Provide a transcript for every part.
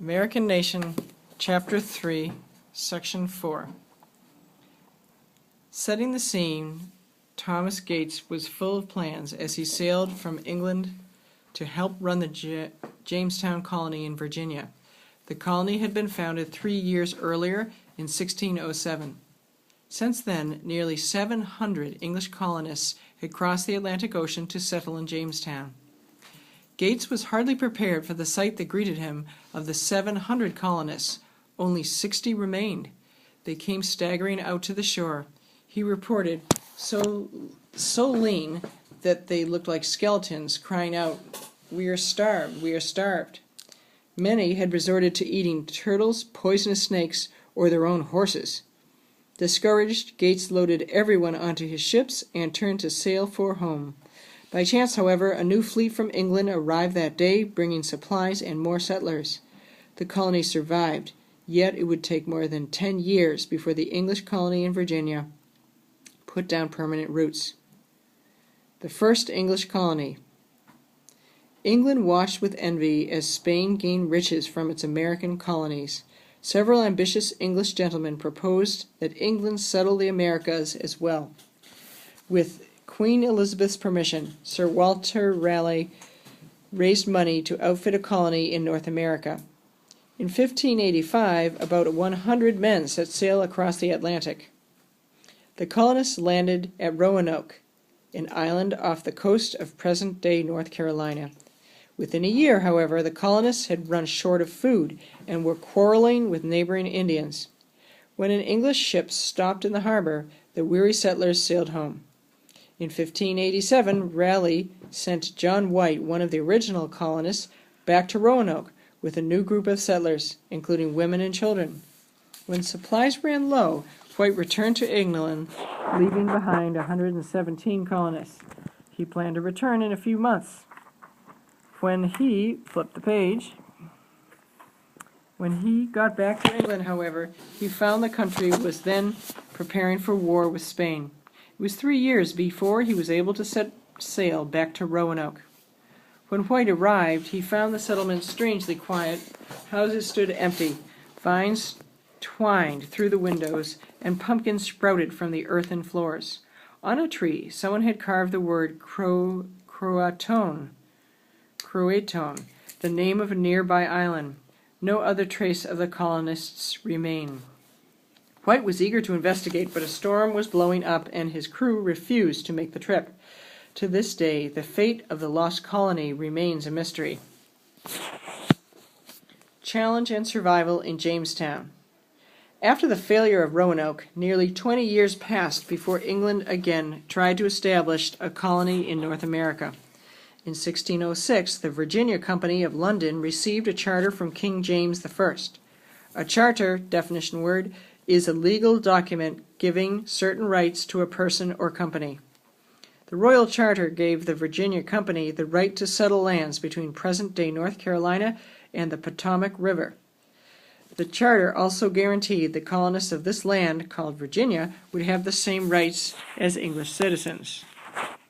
American Nation, Chapter 3, Section 4. Setting the scene, Thomas Gates was full of plans as he sailed from England to help run the Jamestown colony in Virginia. The colony had been founded 3 years earlier in 1607. Since then, nearly 700 English colonists had crossed the Atlantic Ocean to settle in Jamestown. Gates was hardly prepared for the sight that greeted him. Of the 700 colonists, only 60 remained. They came staggering out to the shore. He reported, so lean that they looked like skeletons, crying out, "We are starved, we are starved." Many had resorted to eating turtles, poisonous snakes, or their own horses. Discouraged, Gates loaded everyone onto his ships and turned to sail for home. By chance, however, a new fleet from England arrived that day, bringing supplies and more settlers. The colony survived, yet it would take more than 10 years before the English colony in Virginia put down permanent roots. The first English colony. England watched with envy as Spain gained riches from its American colonies. Several ambitious English gentlemen proposed that England settle the Americas as well. With Queen Elizabeth's permission, Sir Walter Raleigh raised money to outfit a colony in North America. In 1585, about 100 men set sail across the Atlantic. The colonists landed at Roanoke, an island off the coast of present-day North Carolina. Within a year, however, the colonists had run short of food and were quarreling with neighboring Indians. When an English ship stopped in the harbor, the weary settlers sailed home. In 1587, Raleigh sent John White, one of the original colonists, back to Roanoke with a new group of settlers, including women and children. When supplies ran low, White returned to England, leaving behind 117 colonists. He planned to return in a few months. When he got back to England, however, he found the country was then preparing for war with Spain. It was 3 years before he was able to set sail back to Roanoke. When White arrived, he found the settlement strangely quiet. Houses stood empty, vines twined through the windows, and pumpkins sprouted from the earthen floors. On a tree, someone had carved the word Croatoan, the name of a nearby island. No other trace of the colonists remained. White was eager to investigate, but a storm was blowing up and his crew refused to make the trip. To this day, the fate of the lost colony remains a mystery. Challenge and survival in Jamestown. After the failure of Roanoke, nearly 20 years passed before England again tried to establish a colony in North America. In 1606, the Virginia Company of London received a charter from King James I. A charter, definition word, is a legal document giving certain rights to a person or company. The Royal Charter gave the Virginia Company the right to settle lands between present-day North Carolina and the Potomac River. The charter also guaranteed the colonists of this land, called Virginia, would have the same rights as English citizens.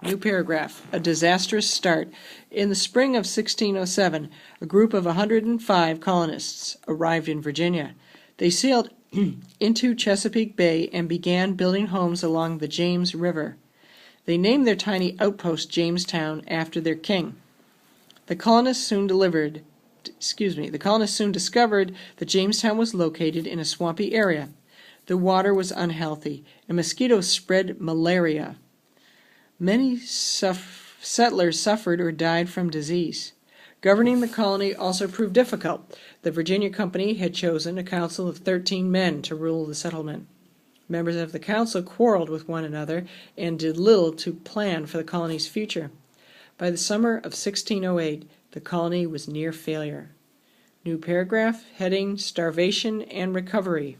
New paragraph. A disastrous start. In the spring of 1607, a group of 105 colonists arrived in Virginia. They sailed into Chesapeake Bay and began building homes along the James River. They named their tiny outpost Jamestown after their king. The colonists soon discovered that Jamestown was located in a swampy area. The water was unhealthy, and mosquitoes spread malaria. Many settlers suffered or died from disease. Governing the colony also proved difficult. The Virginia Company had chosen a council of 13 men to rule the settlement. Members of the council quarreled with one another and did little to plan for the colony's future. By the summer of 1608, the colony was near failure. New paragraph, heading Starvation and Recovery.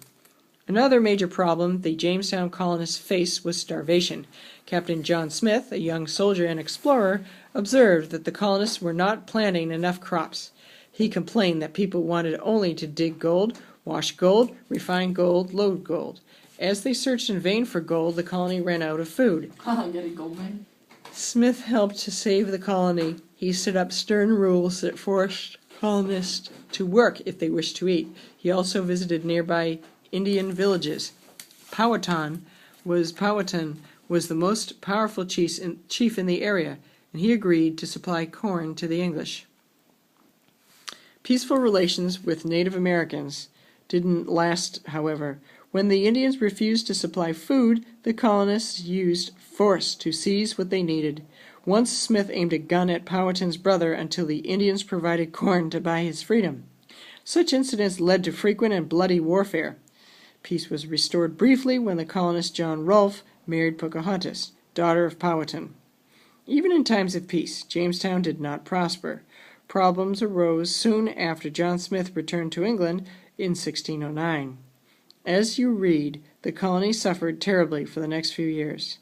Another major problem the Jamestown colonists faced was starvation. Captain John Smith, a young soldier and explorer, observed that the colonists were not planting enough crops. He complained that people wanted only to dig gold, wash gold, refine gold, load gold. As they searched in vain for gold, the colony ran out of food. Get a gold mine. Smith helped to save the colony. He set up stern rules that forced colonists to work if they wished to eat. He also visited nearby Indian villages. Powhatan was the most powerful chief in the area, and he agreed to supply corn to the English. Peaceful relations with Native Americans didn't last, however. When the Indians refused to supply food, the colonists used force to seize what they needed. Once Smith aimed a gun at Powhatan's brother until the Indians provided corn to buy his freedom. Such incidents led to frequent and bloody warfare. Peace was restored briefly when the colonist John Rolfe married Pocahontas, daughter of Powhatan. Even in times of peace, Jamestown did not prosper. Problems arose soon after John Smith returned to England in 1609. As you read, the colony suffered terribly for the next few years.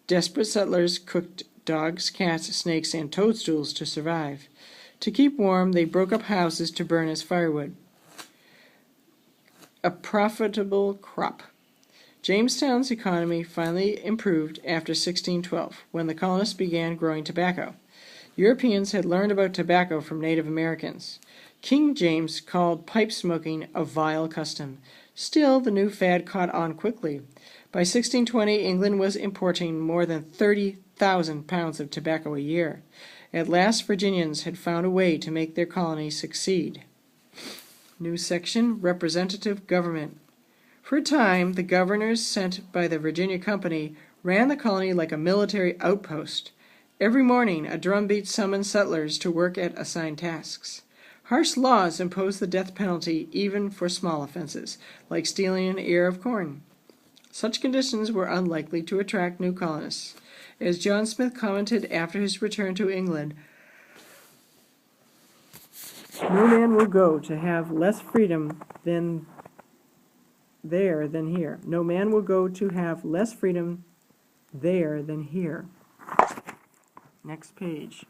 Desperate settlers cooked dogs, cats, snakes, and toadstools to survive. To keep warm, they broke up houses to burn as firewood. A profitable crop. Jamestown's economy finally improved after 1612, when the colonists began growing tobacco. Europeans had learned about tobacco from Native Americans. King James called pipe smoking a vile custom. Still, the new fad caught on quickly. By 1620, England was importing more than 30,000 pounds of tobacco a year. At last, Virginians had found a way to make their colony succeed. New section, Representative Government. For a time, the governors sent by the Virginia Company ran the colony like a military outpost. Every morning, a drumbeat summoned settlers to work at assigned tasks. Harsh laws imposed the death penalty even for small offenses, like stealing an ear of corn. Such conditions were unlikely to attract new colonists. As John Smith commented after his return to England, "No man will go to have less freedom than here. No man will go to have less freedom there than here." Next page.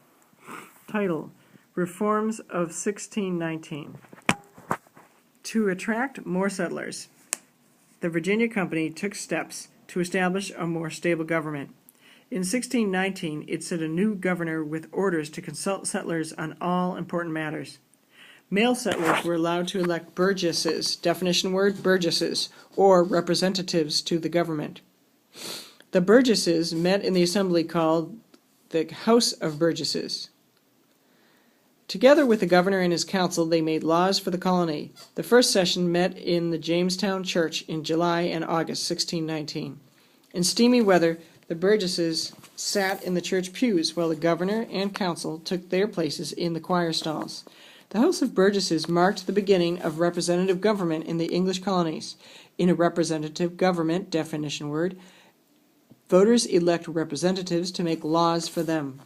Title: Reforms of 1619. To attract more settlers, the Virginia Company took steps to establish a more stable government. In 1619, it set a new governor with orders to consult settlers on all important matters. Male settlers were allowed to elect burgesses, definition word, burgesses, or representatives to the government. The burgesses met in the assembly called the House of Burgesses. Together with the governor and his council, they made laws for the colony. The first session met in the Jamestown Church in July and August 1619. In steamy weather, the burgesses sat in the church pews while the governor and council took their places in the choir stalls. The House of Burgesses marked the beginning of representative government in the English colonies. In a representative government, definition word, voters elect representatives to make laws for them.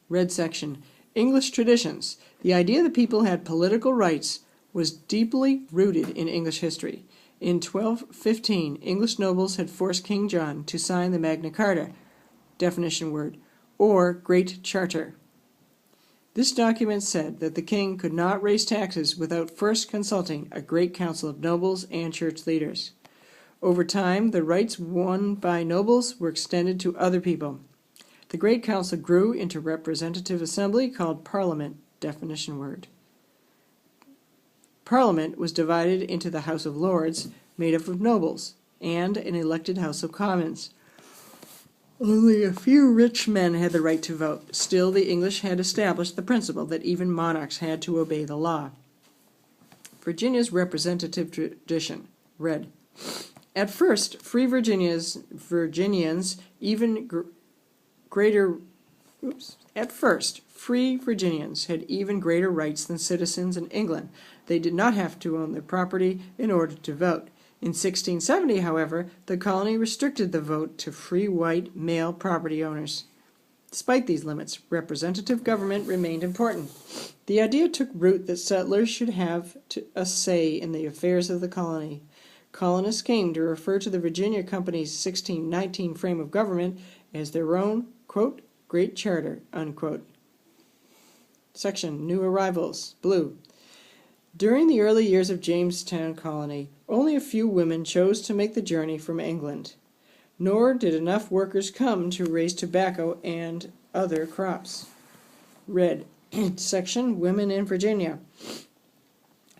Red section. English traditions. The idea that people had political rights was deeply rooted in English history. In 1215, English nobles had forced King John to sign the Magna Carta, definition word, or Great Charter. This document said that the king could not raise taxes without first consulting a great council of nobles and church leaders. Over time, the rights won by nobles were extended to other people. The Great Council grew into representative assembly called Parliament, definition word. Parliament was divided into the House of Lords, made up of nobles, and an elected House of Commons. Only a few rich men had the right to vote. Still, the English had established the principle that even monarchs had to obey the law. Virginia's representative tradition. Red. At first, free Virginians had even greater rights than citizens in England. They did not have to own their property in order to vote. In 1670, however, the colony restricted the vote to free white male property owners. Despite these limits, representative government remained important. The idea took root that settlers should have a say in the affairs of the colony. Colonists came to refer to the Virginia Company's 1619 frame of government as their own, quote, Great Charter, unquote. Section, New Arrivals, blue. During the early years of Jamestown Colony, only a few women chose to make the journey from England, nor did enough workers come to raise tobacco and other crops. Red. Section Women in Virginia.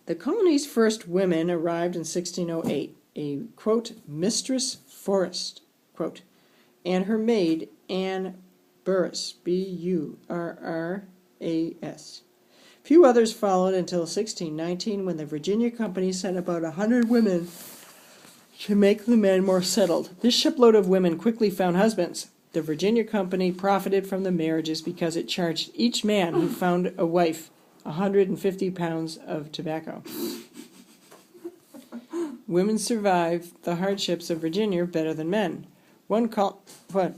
The colony's first women arrived in 1608. A, quote, Mistress Forrest, quote, and her maid, Anne Burras, Burras. Few others followed until 1619, when the Virginia Company sent about 100 women to make the men more settled. This shipload of women quickly found husbands. The Virginia Company profited from the marriages because it charged each man who found a wife 150 pounds of tobacco. Women survived the hardships of Virginia better than men. What?